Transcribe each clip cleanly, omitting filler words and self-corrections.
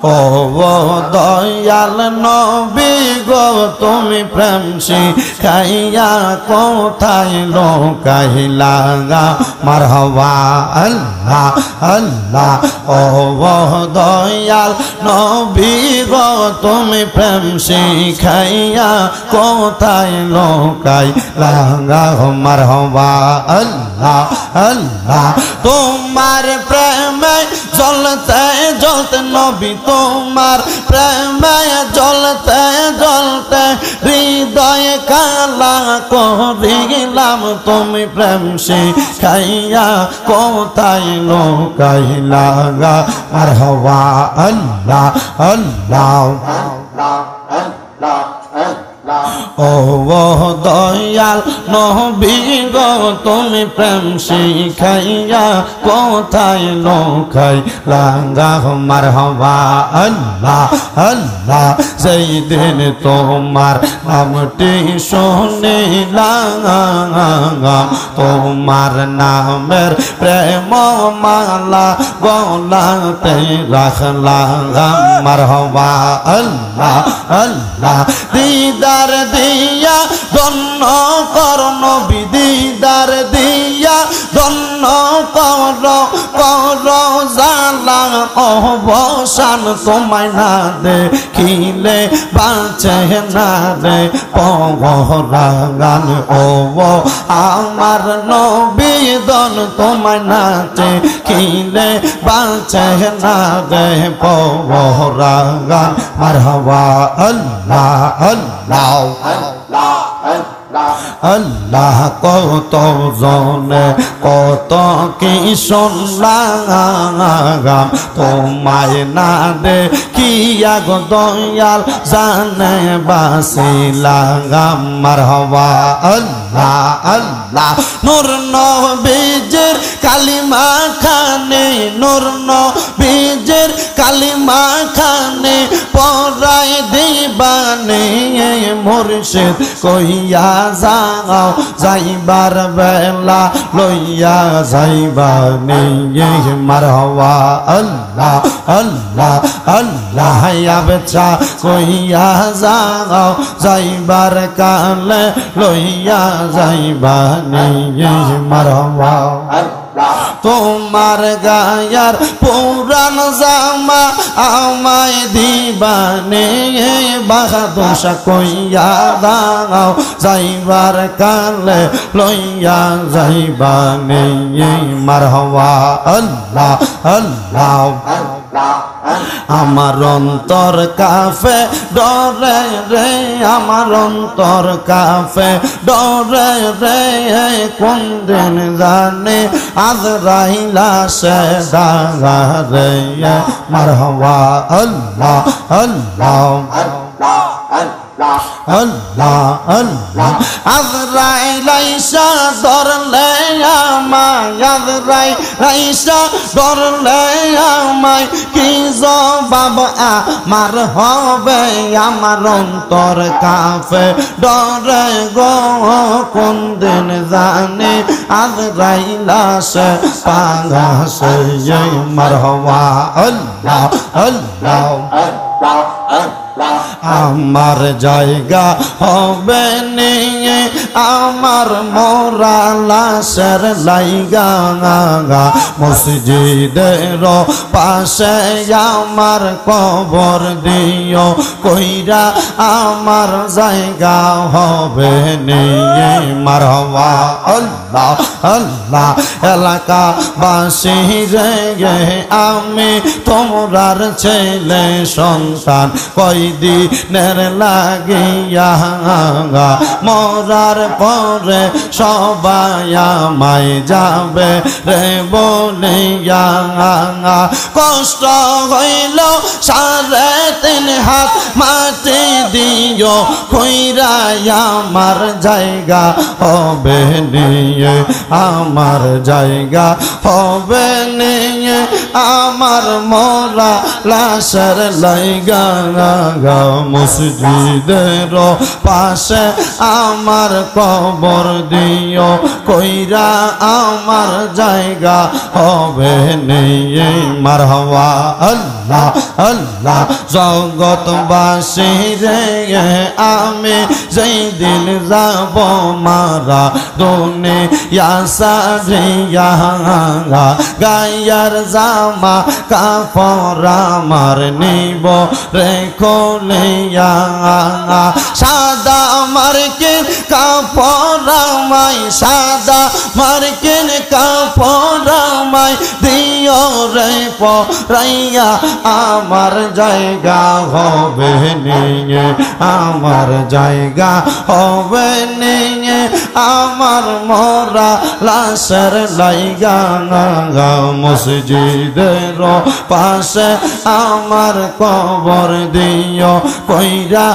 ও দয়াল নবী গো তুমি প্রেম শিখাইয়া কোথায় লোকাইলা মারহাবা আল্লাহ আল্লাহ ও দয়াল নবী গো তুমি প্রেম শিখাইয়া কোথায় লোকাইলা মারহাবা আল্লাহ আল্লাহ তোমার প্রেমে জ্বলতে জ্বলতে নবী তোমার প্রেমে জ্বলতে জ্বলতে হৃদয়ে কালা করিলাম তুমি প্রেম শিখাইয়া কোথায় লোকাইলা মারহাবা আল্লাহ আল্লাহ ও দয়াল নবী গো তুমি প্রেম শিখাইয়া কোথায় লোকাইলা মারহাবা আল্লাহ আল্লাহ সেই দিন তোমার নামটি শুনিলাম তোমার নামের প্রেম মালা গলাতে রাখলাম মারহাবা আল্লাহ আল্লাহ দিদার দিয়া ধন্য কর নবী দিদার দিয়া ধন্য কর কর জালা অবসান তোমায় না দেখিলে বাঁচে না রে পরাগান ও আমার নবী দন তোমায় না দেখিলে বাঁচে না রে পরাগান মারহাবা আল্লাহ আল্লাহ আল্লাহ কত জনে কত কি শুনলাম তোমায় না দেখিয়া গো দয়াল জানে বাসিলাম মারহাবা আল্লাহ আল্লাহ নূর নবীজির কালিমা খানে নূর নবীজির কালিমা খানে পরাই দিবানে মুর্শিদ কইয়া যাও যাইবার বেলা লইয়া যাইবানে মারহাবা আল্লাহ আল্লাহ আল্লাহ আবছা কইয়া যাও যাইবার কালে লইয়া যাইবানে মারহাবা তোমার গায়ার পুরান জামা আমায় দিবানে বাহাদুর কইয়া দাও যাইবার কালে লইয়া যাইবানে মারহাবা আল্লাহ আল্লাহ আমার অন্তর কাফে ডরে রে আমার অন্তর কাফে ডরে রে কোন দিন জানে আজরাইলা সে দাগারে মারহাবা আল্লাহ আল্লাহ আল্লাহ আল্লাহ আজরাইল আইসা ধরলে আমায় আজরাইল ধরলে আমায় কি জবাব আমার হবে আমার অন্তর কাফে ডরে গো কোন দিন জানে আজরাইল আসে পাগাসে মারহাবা আল্লাহ আল্লাহ আমার জায়গা হবে নিয়ে আমার মোরা লাশের লাইগা মসজিদের পাশে আমার কবর দিও কইরা আমার জায়গা হবে নিয়ে মারহাবা আল্লাহ আল্লাহ এলাকাবাসী রে আমি তোমরার ছেলে সন্তান কয়দিনের লাগিয়া মরার পরে সবাই আমায় যাবে রে বলিয়া কষ্ট হইল 3.5 হাত মাটি দিও কইরা আমার জায়গা হবে নিয়ে আমার জায়গা হবে নিয়ে আমার মরা লাশের লাইগা মসজিদের পাশে আমার কবর দিও কইরা আমার জায়গা হবে নিয়ে মারহাবা আল্লাহ আল্লাহ জগৎবাসী রে আমি যেই দিন যাব মারা দুনিয়া সারিয়া গায়ার জামা কাপড় আমার নিব রেখো লিয়া সাদা মার্কিন কাপড় আমায় সাদা মার্কিন কাপড় আমায় দিও রে পরাইয়া আমার জায়গা হবে নিয়ে আমার জায়গা হবে নিয়ে আমার মরা লাশের লাইগা মসজিদের পাশে আমার কবর দিও কইরা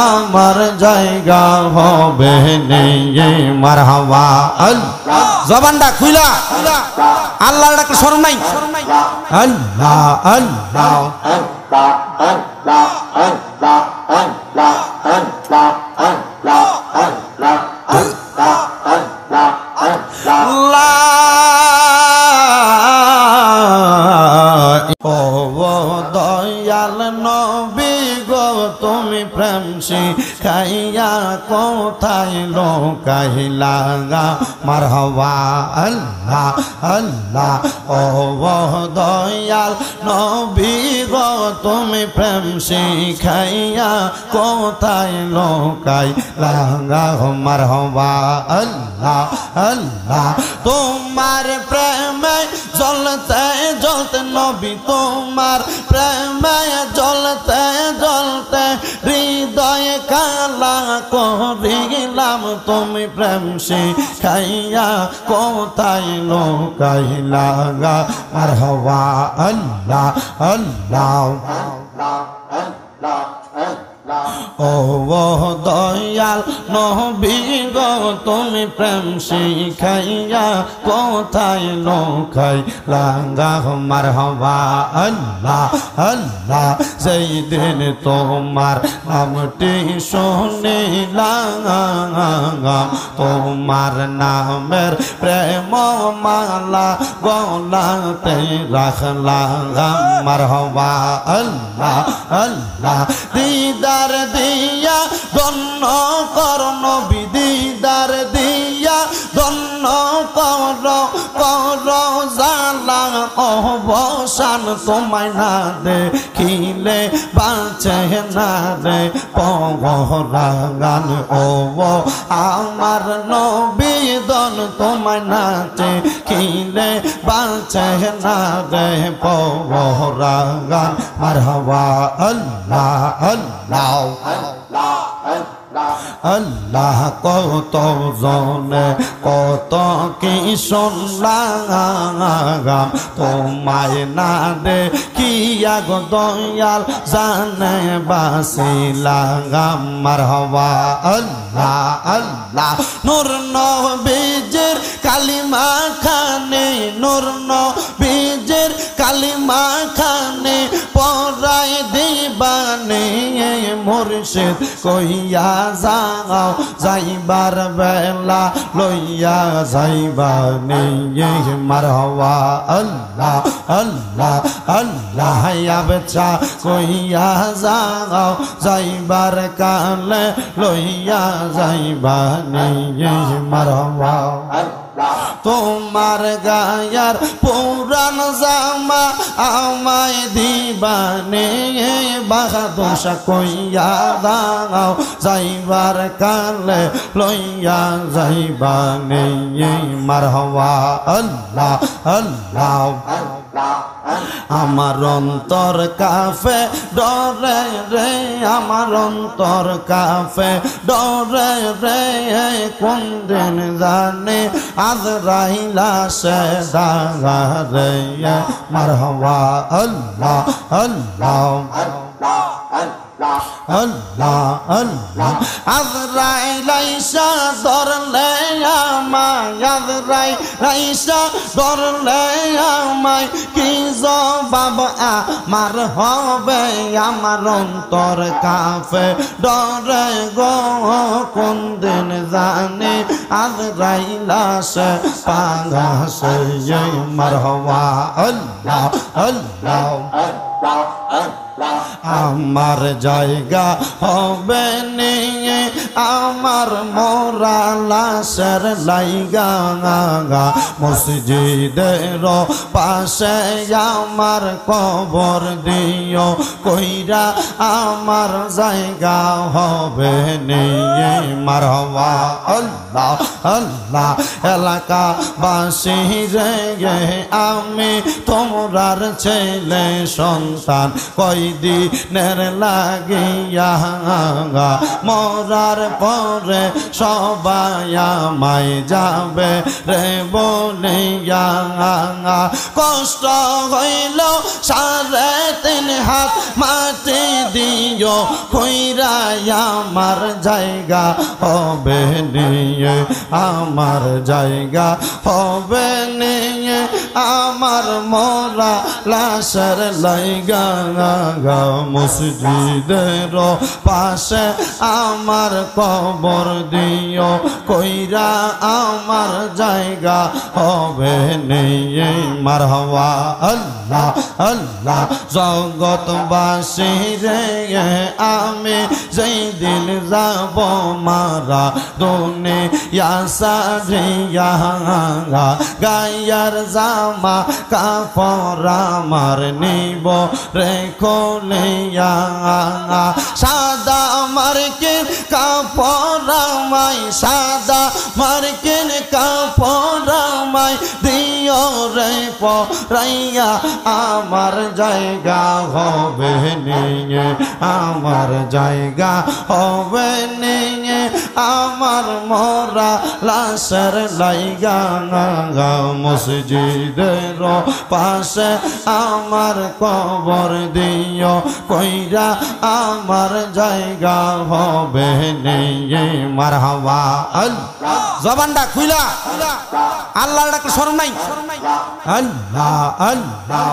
আমার জায়গা হবে নিয়ে মারহাবা আল্লাহ জবানটা খুইলা আল্লাহর ডাকে শরম নাই আল্লাহ আল্লাহ আল্লাহ আল্লাহ আল্লাহ আল্লাহ আল্লাহ আল্লাহ আল্লাহ আল্লাহ আল্লাহ ও দয়াল নবী গো তুমি প্রেম শিখাইয়া কোথায় লোকাইলা মারহাবা আল্লাহ আল্লাহ ও দয়াল নবী গো তুমি প্রেম শিখাইয়া কোথায় লোকাইলা মারহাবা আল্লাহ আল্লাহ তোমার প্রেমে জ্বলতে জ্বলতে নবী তোমার প্রেমে জ্বলতে জ্বলতে হৃদয় কালা করিলাম তুমি প্রেম শিখাইয়া কোথায় লোকাইলা মারহাবা আল্লাহ আল্লাহ ও দয়াল নবী গো তুমি প্রেম শিখাইয়া কোথায় লোকাইলা মারহাবা আল্লাহ আল্লাহ যেই দিন তোমার নামটি শুনিলাম তোমার নামের প্রেম মালা গলাতে রাখলাম মারহাবা আল্লাহ আল্লাহ দিদার দিয়া ধন্য কর নবী দিদার দিয়া ধন্য কর কর জালা অবসান তোমায় না দেখিলে বাঁচে না রে পরাগান ও আমার নবী দন তোমায় না দেখিলে বাঁচে না রে পরাগান মারহাবা আল্লাহ আল্লাহ আল্লাহ কত জনে কত কি শুনলাম তোমায় না দেখিয়া গো দয়াল জানে বাসিলাম মারহাবা আল্লাহ আল্লাহ নূর নবীজির কালিমা খানে নূর নবীজির কালিমা খানে পরাই দিবানে মুর্শিদ কইয়া যাও যাইবার বেলা লইয়া যাইবানে মারহাবা আল্লাহ আল্লাহ আল্লাহ আবছা কইয়া যাও যাইবার কালে লইয়া যাইবানে মারহাবা তোমার গায়ার পুরান জামা আমায় দিবানে বাহাদুর কইয়া দাও যাইবার কালে লইয়া যাইবানে মারহাবা আল্লাহ আল্লাহ আমার অন্তর কাফে ডরে রে আমার অন্তর কাফে ডরে রে কোন দিন জানে আজরাইলা সে দাগা রে মারহাবা আল্লাহ আল্লাহ আল্লাহ আল্লাহ আজরাইল আইসা ধরলে আমায় আজরাইল আইসা ধরলে আমায় কি জবাব আমার হবে আমার অন্তর কাঁপে ডরে গো কোন দিন জানি আজরাইল আসে পাগাসে মারহাবা আল্লাহ আল্লাহ আমার জায়গা হবে নিয়ে আমার মোরা লাশের লাইগা মসজিদের পাশে আমার কবর দিও কইরা আমার জায়গা হবে নিয়ে মারহাবা আল্লাহ আল্লাহ এলাকাবাসী রে আমি তোমরার ছেলে সন্তান কয়দিনের লাগিয়া মরার পরে সবাই আমায় যাবে রে বলিয়া কষ্ট হইল 3.5 হাত মাটি দিও কইরা আমার জায়গা হবে নিয়ে আমার জায়গা হবে নিয়ে আমার মোরা লাশের লাইগা মসজিদের পাশে আমার কবর দিও কইরা আমার জায়গা হবে নিয়ে মারহাবা আল্লাহ আল্লাহ জগৎবাসী রে আমি যেই দিন যাব মারা দুনিয়া সারিয়া গায়ার জামা কাপড় আমার নিব রে কোলিয়া সাদা মার্কিন কাপড় আমায় সাদা মার্কিন কাপড় আমায় দিও রে পরাইয়া আমার জায়গা হবে নিয়ে আমার জায়গা হবে নিয়ে আমার মোরা লাশের লাইগা মসজিদের পাশে আমার কবর দিও কইরা আমার জায়গা হবে নিয়ে মারহাবা আল্লাহ জবানটা খুইলা আল্লাহর ডাকে শরম নাই আল্লাহ আল্লাহ